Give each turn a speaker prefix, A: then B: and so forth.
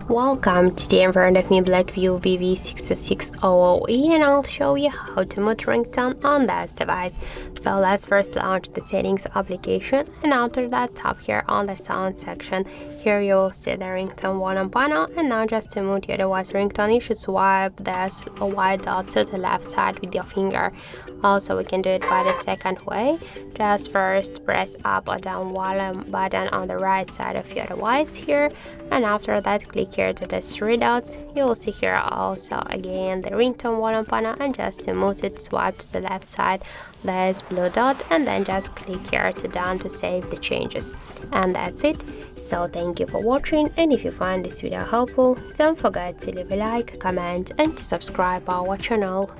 A: Welcome, today in front of me BLACKVIEW BV6600E, and I'll show you how to mute ringtone on this device. So let's first launch the settings application, and after that tap here on the sound section. Here you will see the ringtone volume panel, and now just to mute your device ringtone you should swipe this white dot to the left side with your finger. Also we can do it by the second way. Just first press up or down volume button on the right side of your device here, and after that click here to the three dots. You will see here also again the ringtone volume panel, and just to mute it swipe to the left side, there's blue dot, and then just click here to done to save the changes. And that's it. So thank you for watching, and if you find this video helpful, don't forget to leave a like, comment and to subscribe our channel.